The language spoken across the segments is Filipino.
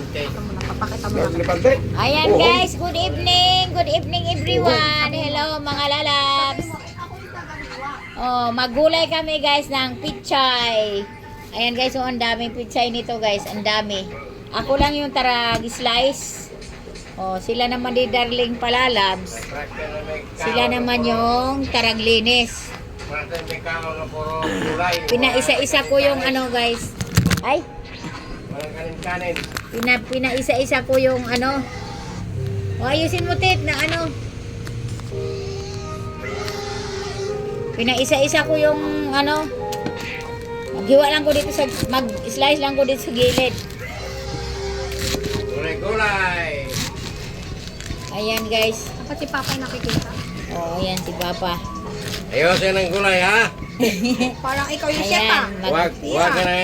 Papakita mo lang. Ayan guys, good evening. Good evening everyone. Hello mga lalabs. Oh, magulay kami guys ng pichay. Ayan guys, so ang daming pichay nito guys, ang dami. Ako lang yung tarag slice. Oh, sila naman di darling palalabs. Sila naman yung tarag linis. Pinaisa-isa ko yung ano guys. Ay. Pinaisa-isa ko yung ano. O ayusin mo tit na ano. Pinaisa-isa ko yung ano. Maghiwa lang ko dito sa mag-slice lang ko dito sa gilid. Gulay-gulay. Ayan guys. Dapat si Papa yung nakikita. Oh, ayan si Papa. Ayusin ang gulay ha. Parang ikaw yung chef ah. Wag ka na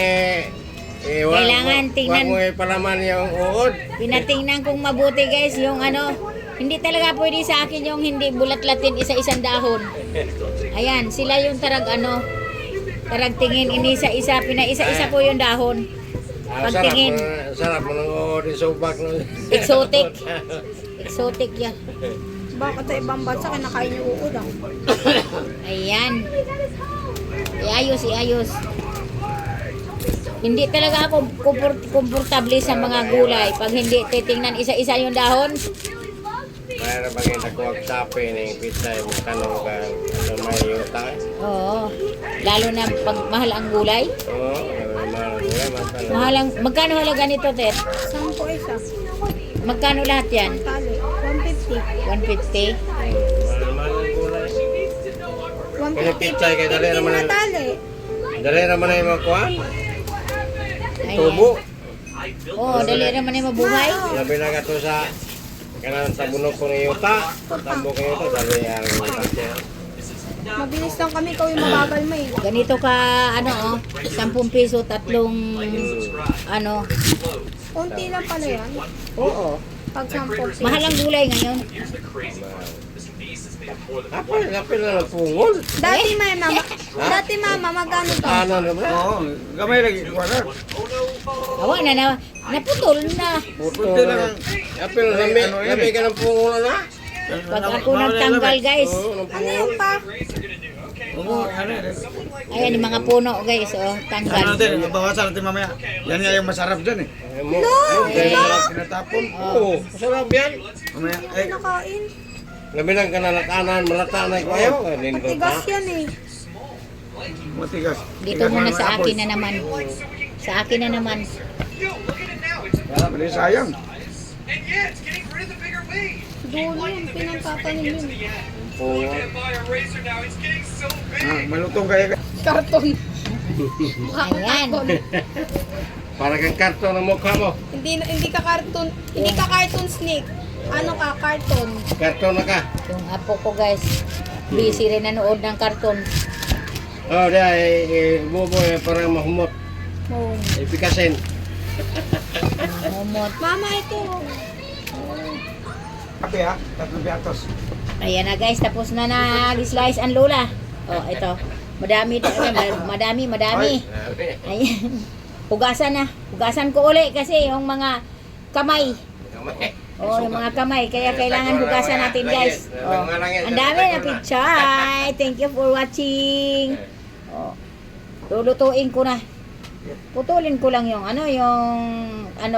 Kailangan tingnan. Wag mo ipalaman yung uod. Pinatingnan kong mabuti guys yung ano. Hindi talaga pwede sa akin yung hindi bulat-latin isa-isang dahon. Ayan, sila yung tarag ano. Tarag tingin inisa-isa, pinaisa-isa ko yung dahon. Pagtingin. Sarap mo ng uod, isubak ng... Exotic. Exotic yan. Bakit sa ibang bansa kinakain yung uod ah. Ayan. Iayos. Hindi talaga ako komportable sa mga gulay. Pag hindi titingnan isa-isa yung dahon. Mayroon bang yung nakuwag sapi ng pizza yung tanong ka sa may yuta? Oo. Lalo na pag mahal ang gulay. Oo, mahal ang gulay. Mahal ang, magkano halaga nito, Tet? 10 isa. Magkano lahat yan? Tali. 150? 150. Mahal ang gulay. 150. Kaya pizza kay dali naman na ang... tali. Dali naman ang mga kuwan. Ayan. Tubo. Oo, dali naman yung mabuhay. Labi na ka to sa... Kanan sa bunok ko ng yuta. Tambok ng yuta, dali ang yuta. Mabilis lang kami, ikaw yung mabagal mo eh. Ganito ka, ano oh, 10 piso, tatlong, ano. Konti lang pala yan. Oo. Pag 10 piso. Mahal ang gulay ngayon. Kapil na ng pungol. Dati mama, magkano to? Ano naman? Oo, gamay lagi ko na. Awa na, naputol na. Puto na. Kapil na, labi ka ng pungol na. Pag ako nagtanggal guys. Oo, ng Ano pungol. yung pa? Oo, ano yun. Ayan yung mga puno guys, oh, Ano tanggal. natin, bawasan natin mamaya. Yan nga yung masarap dyan eh. Tinatapon. Oo, masarap yan. Mamaya, eh, Nakain. Labi lang ka nalatanan, malatanay ko ayaw. Matigas yan eh. matigas. Dito muna sa akin na naman. Sa akin na naman. Mali sayang. Dulo yung pinagtatanim yun. Pungol. Malutong kaya. Karton. Ayan. Para kang karton ang mukha mo. Hindi ka karton. Hindi ka cartoon snake. Ano ka? Karton. Karton na ka. Yung apo ko guys, busy rin nanood ng karton. Oh, dahil buboy parang mahumot. Oh. Ipikasin. Momot. Mama, ito. Kape ha, 3 piatos. Ayan na guys, tapos na nag-slice ang lola. Oh, ito. Madami. Ayan. Hugasan na. Hugasan ko uli kasi yung mga kamay. Oh, yung mga kamay. Kaya kailangan hugasan natin guys. Oh, ang dami na pichay. Thank you for watching. Oh, lulutuin ko na. Putulin ko lang yung ano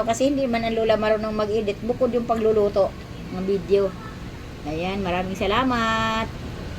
kasi hindi man ang lola marunong mag-edit bukod yung pagluluto ng video. Ayan, maraming salamat.